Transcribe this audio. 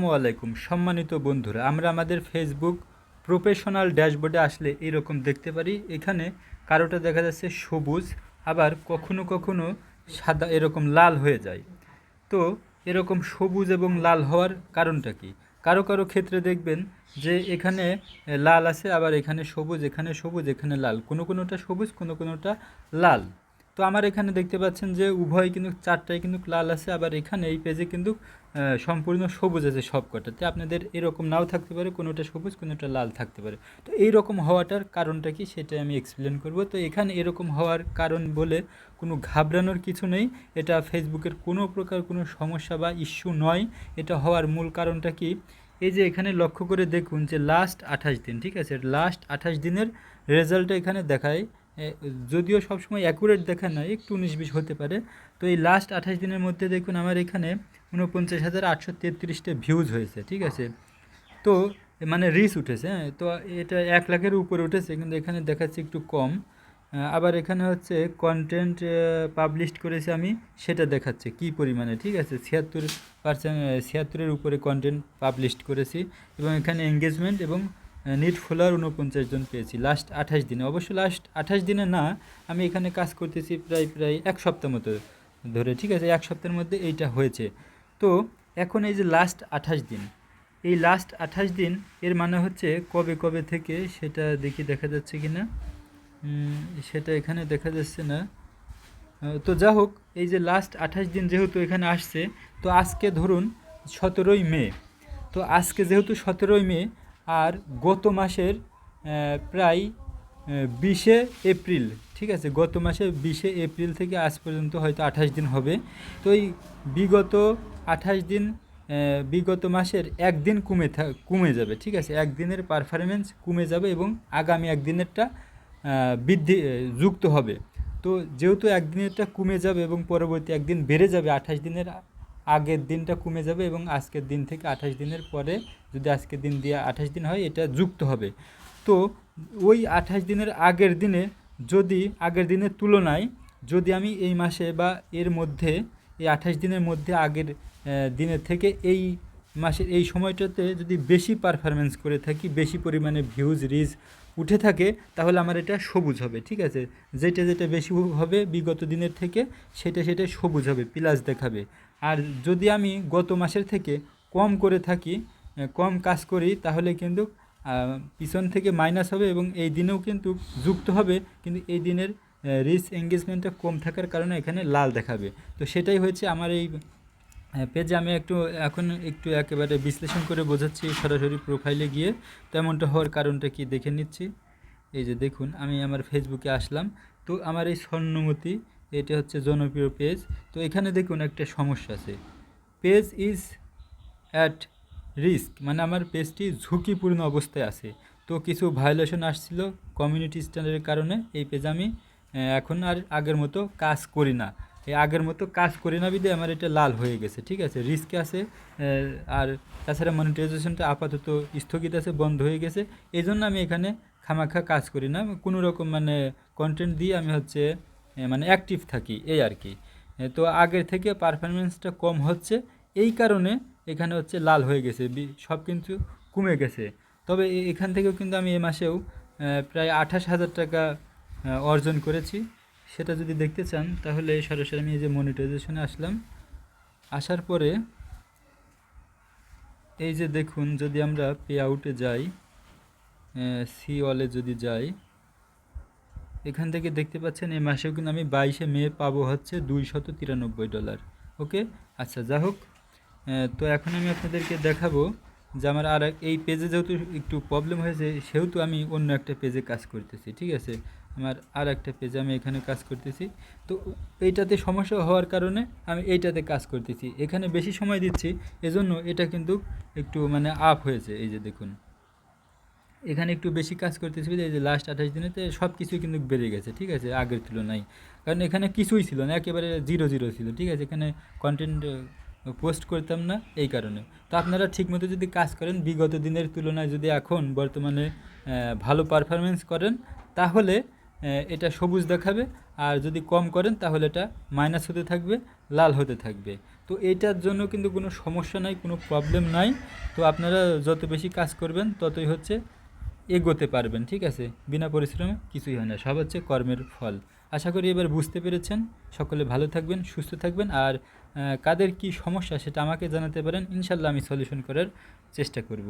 আসসালামু আলাইকুম সম্মানিত বন্ধুরা, আমরা আমাদের ফেসবুক প্রফেশনাল ড্যাশবোর্ডে আসলে এরকম দেখতে পারি। এখানে কারোটা দেখা যাচ্ছে সবুজ, আবার কখনো কখনো সাদা এরকম লাল হয়ে যায়। তো এরকম সবুজ এবং লাল হওয়ার কারণটা কি? কারো কারো ক্ষেত্রে দেখবেন যে এখানে লাল আছে, আবার এখানে সবুজ, এখানে সবুজ, এখানে লাল, কোনো কোনোটা সবুজ, কোনো কোনোটা লাল। তো আমার এখানে দেখতে পাচ্ছেন যে উভয় কিন্তু চারটায় কিন্তু লাল আছে, আবার এখানে এই পেজে কিন্তু সম্পূর্ণ সবুজ আছে সব কটাতে। আপনাদের এরকম নাও থাকতে পারে, কোনোটা সবুজ কোনোটা লাল থাকতে পারে। তো এই রকম হওয়াটার কারণটা কি সেটা আমি এক্সপ্লেন করব। তো এখানে এরকম হওয়ার কারণ বলে কোনো ঘাবড়ানোর কিছু নেই। এটা ফেসবুকের কোনো প্রকার কোনো সমস্যা বা ইস্যু নয়। এটা হওয়ার মূল কারণটা কি, এই যে এখানে লক্ষ্য করে দেখুন যে লাস্ট 28 দিন, ঠিক আছে, লাস্ট 28 দিনের রেজাল্টটা এখানে দেখায়। যদিও সবসময় অ্যাকুরেট দেখায় না, একটু 19-20 হতে পারে। তো এই লাস্ট 28 দিনের মধ্যে দেখুন আমার এখানে 49,833টা ভিউজ হয়েছে, ঠিক আছে। তো মানে রিচ উঠেছে, হ্যাঁ, তো এটা 1 লাখের উপরে উঠেছে, কিন্তু এখানে দেখাচ্ছে একটু কম। আবার এখানে হচ্ছে কন্টেন্ট পাবলিশ করেছি আমি, সেটা দেখাচ্ছে কি পরিমাণে, ঠিক আছে, 76%, 76-এর উপরে কন্টেন্ট পাবলিশ করেছি। এবং এখানে এঙ্গেজমেন্ট এবং নিট ফলোয়ার 49 জন পেয়েছি লাস্ট 28 দিনে। অবশ্য লাস্ট 28 দিনে না, আমি এখানে কাজ করতেছি প্রায় প্রায় 1 সপ্তাহ মতো ধরে, ঠিক আছে, 1 সপ্তাহের মধ্যে এইটা হয়েছে। তো এখন এই যে লাস্ট 28 দিন, এই লাস্ট 28 দিন এর মানে হচ্ছে কবে কবে থেকে সেটা দেখি দেখা যাচ্ছে কি না, সেটা এখানে দেখা যাচ্ছে না। তো যা হোক, এই যে লাস্ট 28 দিন যেহেতু এখানে আসছে, তো আজকে ধরুন 17ই মে। তো আজকে যেহেতু 17ই মে, আর গত মাসের প্রায় 20শে এপ্রিল, ঠিক আছে, গত মাসের 20শে এপ্রিল থেকে আজ পর্যন্ত হয়তো 28 দিন হবে। তো এই বিগত 28 দিন, বিগত মাসের একদিন কমে যাবে, ঠিক আছে, একদিনের পারফরমেন্স কমে যাবে এবং আগামী একদিনেরটা বৃদ্ধি যুক্ত হবে। তো যেহেতু একদিনেরটা কমে যাবে এবং পরবর্তী একদিন বেড়ে যাবে, 28 দিনের আগের দিনটা কমে যাবে এবং আজকের দিন থেকে 28 দিনের পরে যদি আজকের দিন দিয়ে 28 দিন হয়, এটা যুক্ত হবে। তো ওই 28 দিনের আগের দিনে, যদি আগের দিনের তুলনায় যদি আমি এই মাসে বা এর মধ্যে এই 28 দিনের মধ্যে আগের দিনের থেকে এই মাসের এই সময়টাতে যদি বেশি পারফরমেন্স করে থাকি, বেশি পরিমাণে ভিউজ রিচ উঠে থাকে, তাহলে আমার এটা সবুজ হবে, ঠিক আছে। যেটা যেটা বেশি হবে বিগত দিনের থেকে, সেটা সেটা সবুজ হবে, প্লাস দেখাবে। আর যদি আমি গত মাসের থেকে কম করে থাকি, কম কাজ করি, তাহলে কিন্তু পিছন থেকে মাইনাস হবে এবং এই দিনেও কিন্তু যুক্ত হবে, কিন্তু এই দিনের রিচ এঙ্গেজমেন্টটা কম থাকার কারণে এখানে লাল দেখাবে। তো সেটাই হয়েছে আমার এই পেজে। আমি এখন একটু একেবারে বিশ্লেষণ করে বোঝাচ্ছি সরাসরি প্রোফাইলে গিয়ে। তেমনটা হওয়ার কারণটা কি দেখে নিচ্ছি। এই যে দেখুন, আমি আমার ফেসবুকে আসলাম। তো আমার এই স্বর্ণমতি, এটা হচ্ছে জনপ্রিয় পেজ। তো এখানে দেখুন একটা সমস্যা আছে, পেজ ইজ অ্যাট রিস্ক, মানে আমার পেজটি ঝুঁকিপূর্ণ অবস্থায় আছে। তো কিছু ভায়োলেশন আসছিল কমিউনিটি স্ট্যান্ডার্ডের কারণে এই পেজ আমি এখন আর আগের মতো কাজ করি না। এই আগের মতো কাজ করি না বিধে আমার এটা লাল হয়ে গেছে, ঠিক আছে, রিস্কে আছে। আর তাছাড়া মনিটাইজেশনটা আপাতত স্থগিত আছে, বন্ধ হয়ে গেছে। এই জন্য আমি এখানে খামাখা কাজ করি না, কোনো রকম মানে কন্টেন্ট দিয়ে আমি হচ্ছে মানে অ্যাক্টিভ থাকি, এই আর কি। তো আগের থেকে পারফরমেন্সটা কম হচ্ছে, এই কারণে এখানে হচ্ছে লাল হয়ে গেছে, সব কিন্তু কমে গেছে। তবে এখান থেকেও কিন্তু আমি এ মাসেও প্রায় 28,000 টাকা অর্জন করেছি। সেটা যদি দেখতে চান তাহলে সরাসরি আমি এই যে মনিটাইজেশনে আসলাম। আসার পরে এই যে দেখুন, যদি আমরা পে আউটে যাই, সি অলে যদি যাই, এখান থেকে দেখতে পাচ্ছেন এই মাসেও কিন্তু আমি 22শে মে পাবো হচ্ছে $293। ওকে, আচ্ছা, যা হোক। তো এখন আমি আপনাদেরকে দেখাবো যে আমার এই পেজে যেহেতু একটু প্রবলেম হয়েছে, সেহেতু আমি অন্য একটা পেজে কাজ করতেছি, ঠিক আছে, আমার আর একটা পেজে আমি এখানে কাজ করতেছি। তো এইটাতে সমস্যা হওয়ার কারণে আমি এইটাতে কাজ করতেছি, এখানে বেশি সময় দিচ্ছি, এজন্য এটা কিন্তু একটু মানে আপ হয়েছে। এই যে দেখুন, এখানে একটু বেশি কাজ করতেছি, এই যে লাস্ট 28 দিনেতে সব কিছুই কিন্তু বেড়ে গেছে, ঠিক আছে, আগের তুলনায়। কারণ এখানে কিছুই ছিল না, একেবারে জিরো জিরো ছিল, ঠিক আছে, এখানে কন্টেন্ট পোস্ট করতাম না, এই কারণে। তো আপনারা ঠিকমতো যদি কাজ করেন, বিগত দিনের তুলনায় যদি এখন বর্তমানে ভালো পারফরমেন্স করেন, তাহলে এটা সবুজ দেখাবে। আর যদি কম করেন তাহলে এটা মাইনাস হতে থাকবে, লাল হতে থাকবে। তো এইটার জন্য কিন্তু কোনো সমস্যা নাই, কোনো প্রবলেম নাই। তো আপনারা যত বেশি কাজ করবেন ততই হচ্ছে এগোতে পারবেন, ঠিক আছে? বিনা পরিশ্রমে কিছুই হয় না, সব হচ্ছে কর্মের ফল। আশা করি এবার বুঝতে পেরেছেন। সকলে ভালো থাকবেন, সুস্থ থাকবেন। আর কাদের কি সমস্যা সেটা আমাকে জানাতে পারেন, ইনশাল্লাহ আমি সলিউশন করার চেষ্টা করব।